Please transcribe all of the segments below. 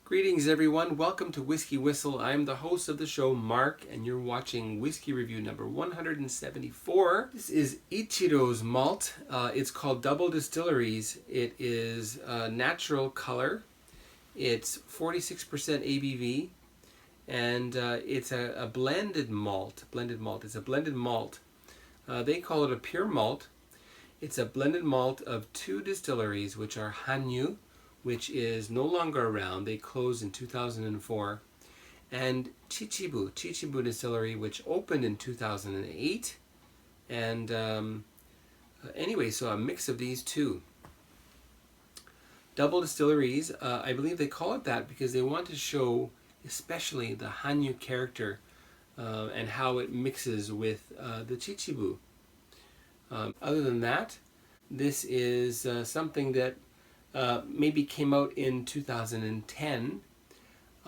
Greetings everyone, welcome to Whiskey Whistle. I'm the host of the show, Mark, and you're watching Whiskey Review number 174. This is Ichiro's malt. It's called Double Distilleries. It is natural color. It's 46% ABV, and it's a blended malt. It's a blended malt. They call it a pure malt. It's a blended malt of two distilleries, which are Hanyu, which is no longer around. They closed in 2004. And Chichibu Distillery, which opened in 2008. And anyway, so a mix of these two. Double Distilleries, I believe they call it that because they want to show especially the Hanyu character and how it mixes with the Chichibu. Other than that, this is something that maybe came out in 2010,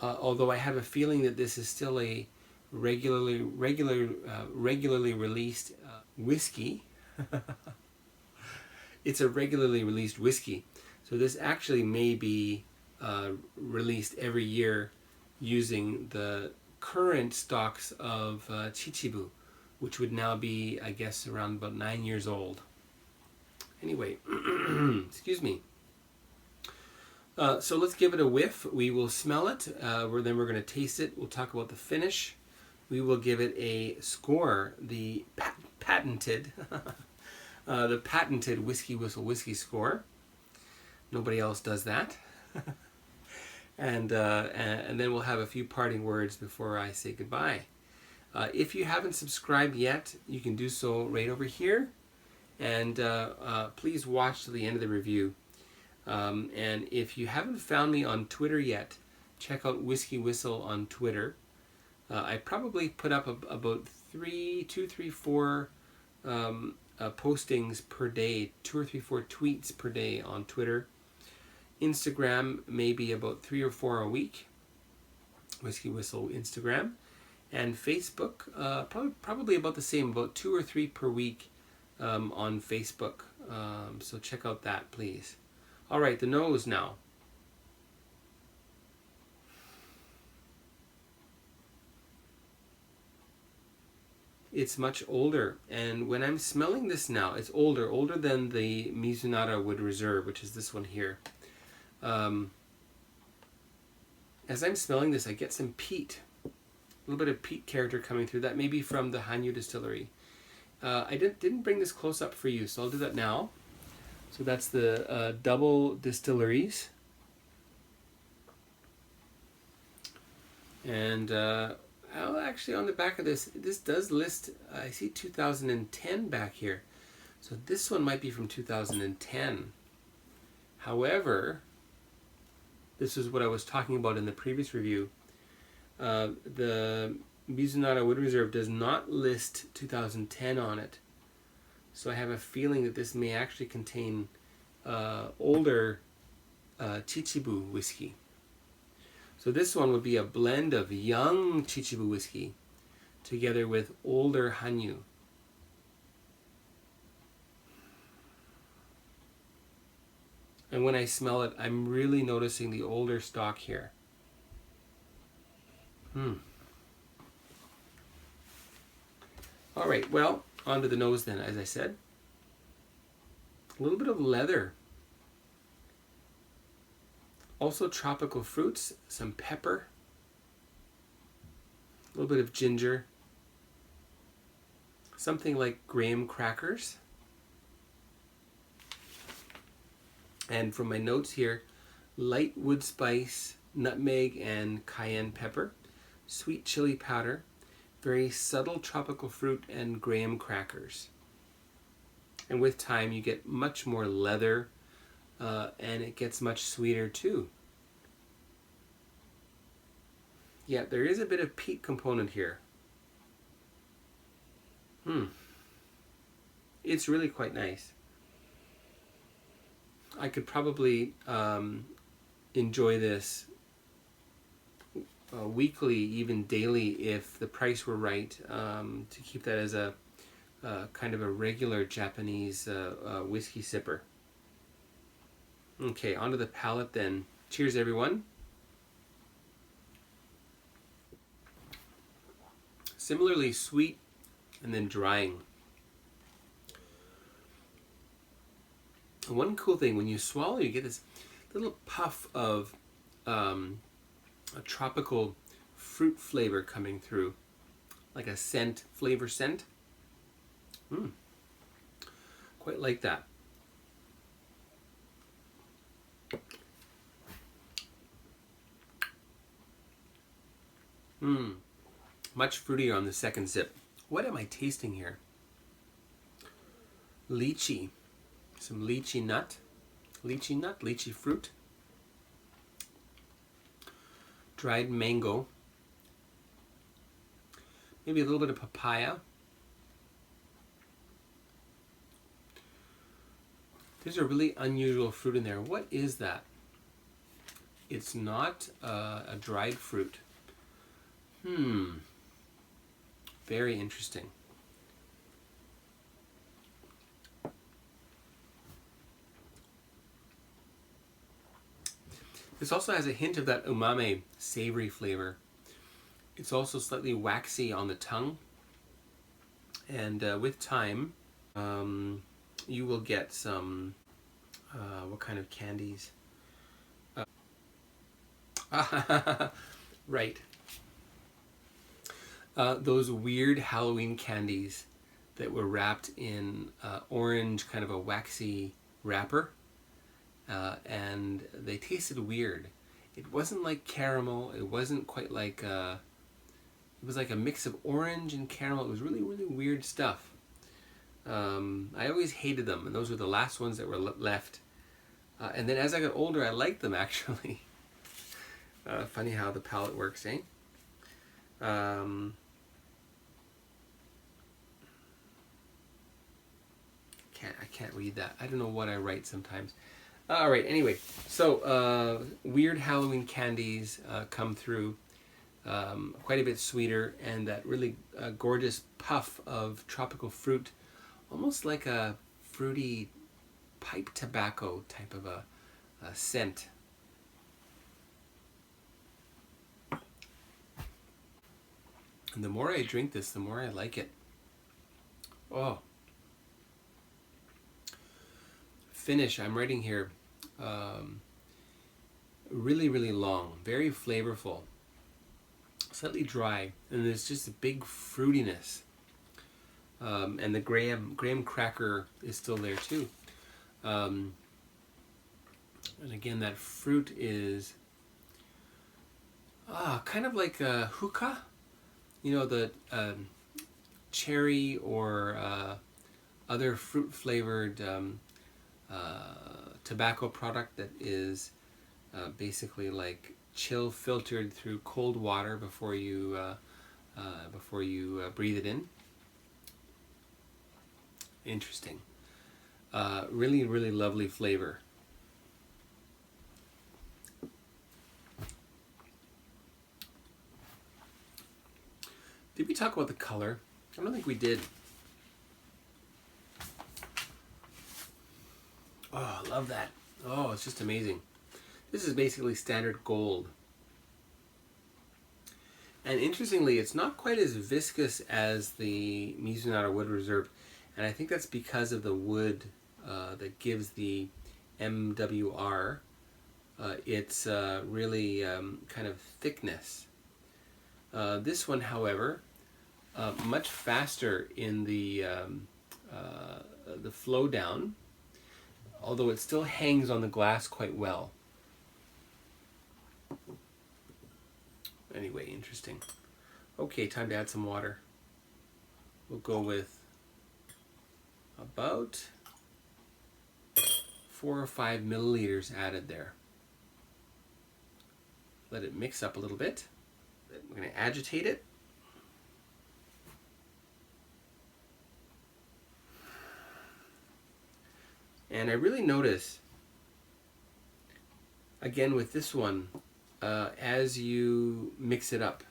although I have a feeling that this is still a regularly released whiskey. It's a regularly released whiskey, so this actually may be released every year using the current stocks of Chichibu, which would now be, I guess, around about 9 years old. Anyway, excuse me. So let's give it a whiff. We will smell it, then we're going to taste it. We'll talk about the finish. We will give it a score, the patented WhiskyWhistle whiskey score. Nobody else does that. and then we'll have a few parting words before I say goodbye. If you haven't subscribed yet, you can do so right over here. And please watch to the end of the review. And if you haven't found me on Twitter yet, check out WhiskyWhistle on Twitter. I probably put up about 4 postings per day, 2 or 3, 4 tweets per day on Twitter. Instagram maybe about 3 or 4 a week. WhiskyWhistle Instagram. And Facebook, probably about the same, about 2 or 3 per week on Facebook. So check out that, please. All right, the nose now. It's much older, and when I'm smelling this now, it's older than the Mizunara Wood Reserve, which is this one here. As I'm smelling this, I get some peat, a little bit of peat character coming through. That may be from the Hanyu Distillery. I didn't bring this close up for you, so I'll do that now. So that's the Double Distilleries. And actually on the back of this does list, I see 2010 back here. So this one might be from 2010. However, this is what I was talking about in the previous review. The Mizunara Wood Reserve does not list 2010 on it. So I have a feeling that this may actually contain older Chichibu whiskey. So this one would be a blend of young Chichibu whiskey together with older Hanyu. And when I smell it, I'm really noticing the older stock here. All right, well, onto the nose then, as I said. A little bit of leather. Also tropical fruits, some pepper, a little bit of ginger, something like graham crackers. And from my notes here, light wood spice, nutmeg and cayenne pepper, sweet chili powder, very subtle tropical fruit, and graham crackers. And with time you get much more leather, and it gets much sweeter too. Yeah, there is a bit of peat component here. It's really quite nice. I could probably enjoy this weekly, even daily, if the price were right, to keep that as a kind of a regular Japanese whiskey sipper. Okay, onto the palate then. Cheers, everyone. Similarly sweet and then drying. One cool thing, when you swallow, you get this little puff of a tropical fruit flavor coming through, like a scent, flavor scent. Quite like that. Much fruitier on the second sip. What am I tasting here? Lychee. Some lychee nut, lychee fruit, dried mango, maybe a little bit of papaya. There's a really unusual fruit in there. What is that? It's not a dried fruit. Very interesting. This also has a hint of that umami, savory flavor. It's also slightly waxy on the tongue. And with time, you will get some, what kind of candies? Right. Those weird Halloween candies that were wrapped in orange, kind of a waxy wrapper. And they tasted weird. It wasn't like caramel. It wasn't quite like it was like a mix of orange and caramel. It was really, really weird stuff. I always hated them, and those were the last ones that were left. And then as I got older, I liked them, actually. Funny how the palate works, eh? I can't read that. I don't know what I write sometimes. All right, anyway, so weird Halloween candies come through, quite a bit sweeter, and that really gorgeous puff of tropical fruit, almost like a fruity pipe tobacco type of a scent. And the more I drink this, the more I like it. Oh. Finish, I'm writing here, really, really long, very flavorful, slightly dry, and there's just a big fruitiness. And the graham cracker is still there too. And again, that fruit is kind of like a hookah, you know, the cherry or other fruit flavored tobacco product that is basically like chill filtered through cold water before you breathe it in. Interesting. Really, really lovely flavor. Did we talk about the color? I don't think we did. Oh, I love that. Oh, it's just amazing. This is basically standard gold. And interestingly, it's not quite as viscous as the Mizunara Wood Reserve. And I think that's because of the wood that gives the MWR its really kind of thickness. This one, however, much faster in the flow down, although it still hangs on the glass quite well. Anyway, interesting. Okay, time to add some water. We'll go with about 4 or 5 milliliters added there. Let it mix up a little bit. We're going to agitate it. And I really notice, again with this one, as you mix it up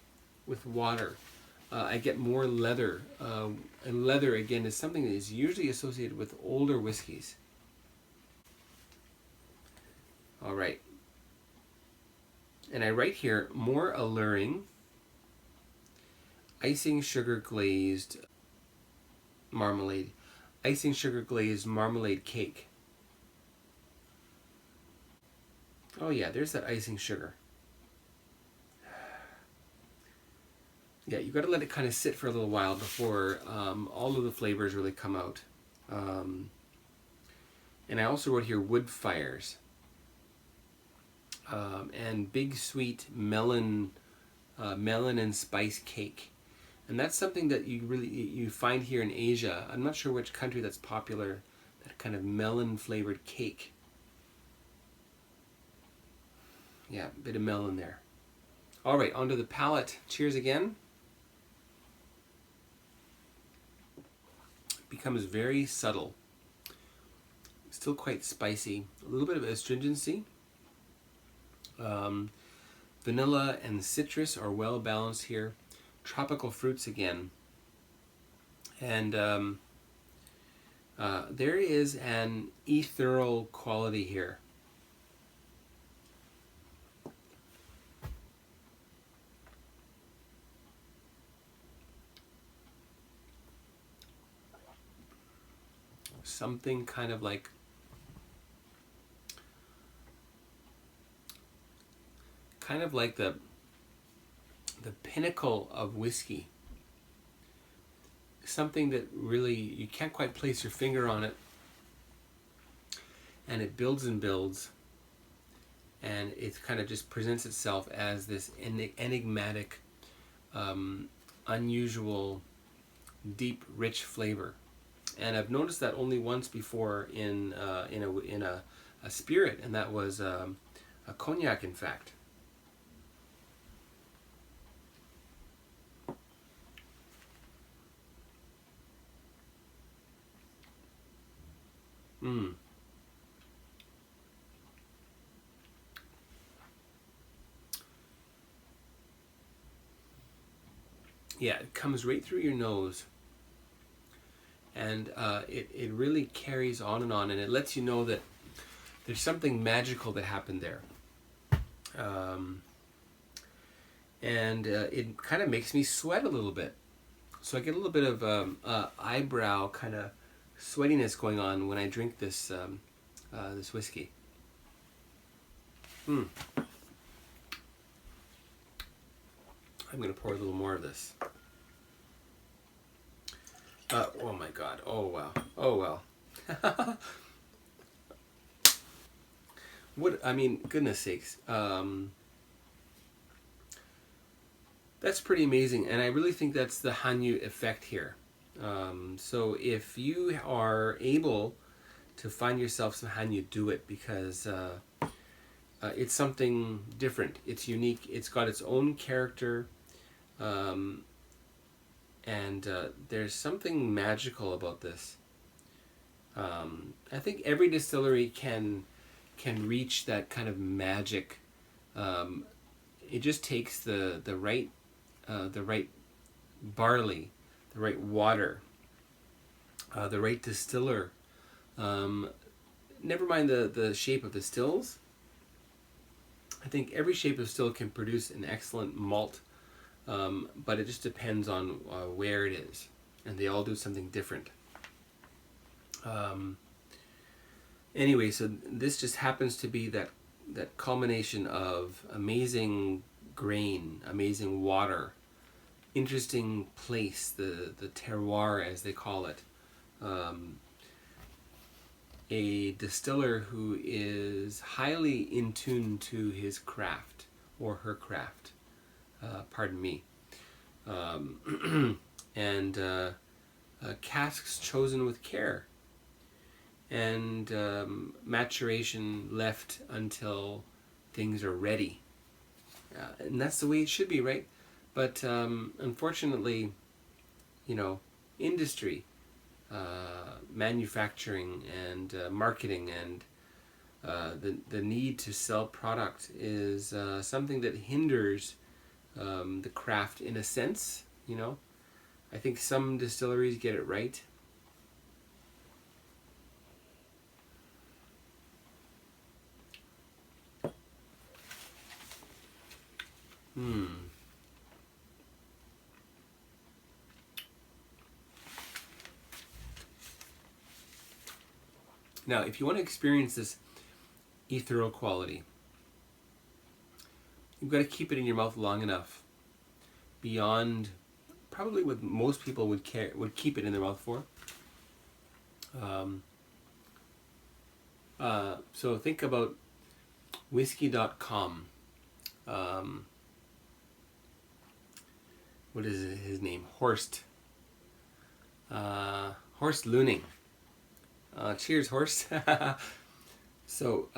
with water, I get more leather. And leather, again, is something that is usually associated with older whiskeys. All right. And I write here, more alluring, icing sugar glazed marmalade. Icing sugar glazed marmalade cake. Oh yeah, there's that icing sugar. Yeah, you got to let it kind of sit for a little while before all of the flavors really come out. And I also wrote here wood fires. And big sweet melon and spice cake. And that's something that you find here in Asia. I'm not sure which country that's popular, that kind of melon flavored cake. Yeah, a bit of melon there. All right, onto the palate. Cheers again. It becomes very subtle. Still quite spicy. A little bit of astringency. Vanilla and citrus are well balanced here. Tropical fruits again. And there is an ethereal quality here. Something kind of like the pinnacle of whiskey. Something that really, you can't quite place your finger on it. And it builds and builds. And it kind of just presents itself as this enigmatic, unusual, deep, rich flavor. And I've noticed that only once before in a spirit, and that was a cognac, in fact. Yeah, it comes right through your nose. And it really carries on, and it lets you know that there's something magical that happened there. And it kind of makes me sweat a little bit. So I get a little bit of eyebrow kind of sweatiness going on when I drink this this whiskey. I'm going to pour a little more of this. Oh my God. Oh wow. Oh well. What, I mean, goodness sakes. That's pretty amazing. And I really think that's the Hanyu effect here. So if you are able to find yourself some Hanyu, do it, because it's something different. It's unique. It's got its own character. And there's something magical about this. I think every distillery can reach that kind of magic. It just takes the right barley, the right water, the right distiller. Never mind the shape of the stills. I think every shape of still can produce an excellent malt. But it just depends on where it is, and they all do something different. Anyway, so this just happens to be that culmination of amazing grain, amazing water, interesting place, the terroir as they call it. A distiller who is highly in tune to his craft or her craft. Pardon me. And casks chosen with care, and maturation left until things are ready. And that's the way it should be, right? But unfortunately, industry, manufacturing, and marketing, and the need to sell product is something that hinders the craft in a sense. You know, I think some distilleries get it right. Now, if you want to experience this ethereal quality, you've got to keep it in your mouth long enough, beyond probably what most people would keep it in their mouth for. So think about Whisky.com. What is his name? Horst Looning. Cheers, Horst. So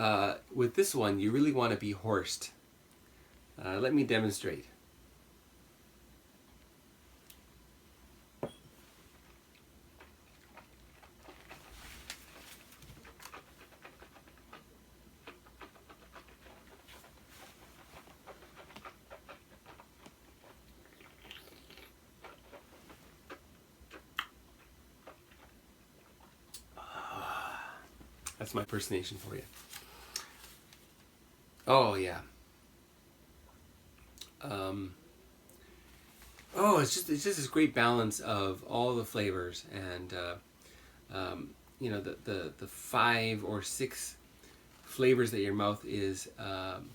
with this one, you really want to be Horst. Let me demonstrate. That's my impersonation for you. Oh yeah. It's just this great balance of all the flavors, and you know, the 5 or 6 flavors that your mouth is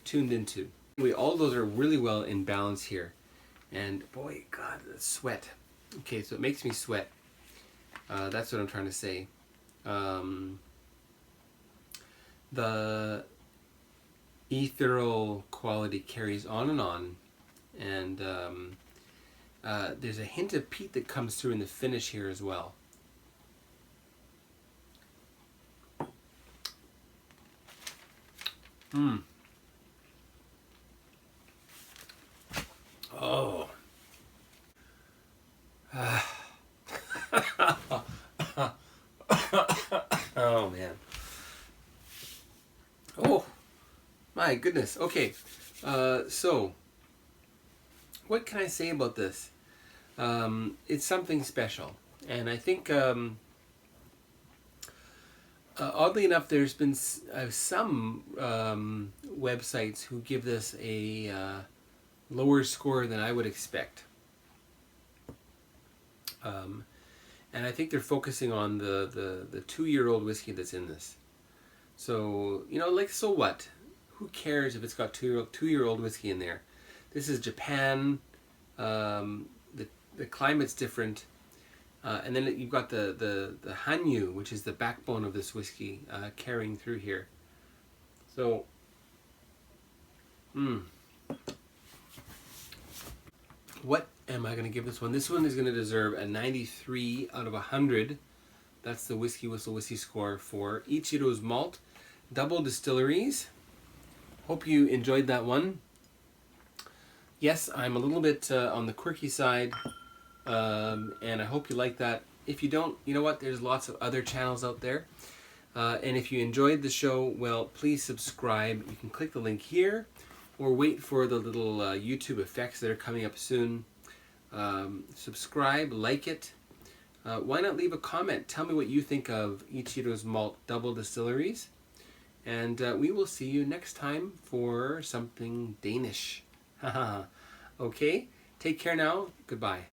tuned into. Anyway, all those are really well in balance here, and boy, God, the sweat. Okay, so it makes me sweat. That's what I'm trying to say. The ethereal quality carries on, and there's a hint of peat that comes through in the finish here as well. Oh. Oh man. Oh my goodness. Okay, so what can I say about this? It's something special, and I think oddly enough, there's been some websites who give this a lower score than I would expect. And I think they're focusing on the 2-year-old whiskey that's in this. So, you know, like, so what? Who cares if it's got 2-year-old whiskey in there? This is Japan. The climate's different. And then you've got the Hanyu, which is the backbone of this whiskey, carrying through here. So, what am I going to give this one? This one is going to deserve a 93 out of 100. That's the WhiskyWhistle whiskey score for Ichiro's Malt, Double Distilleries. Hope you enjoyed that one. Yes, I'm a little bit on the quirky side, and I hope you like that. If you don't, you know what? There's lots of other channels out there. And if you enjoyed the show, well, please subscribe. You can click the link here, or wait for the little YouTube effects that are coming up soon. Subscribe, like it. Why not leave a comment? Tell me what you think of Ichiro's Malt Double Distilleries. And we will see you next time for something Danish. Okay, take care now. Goodbye.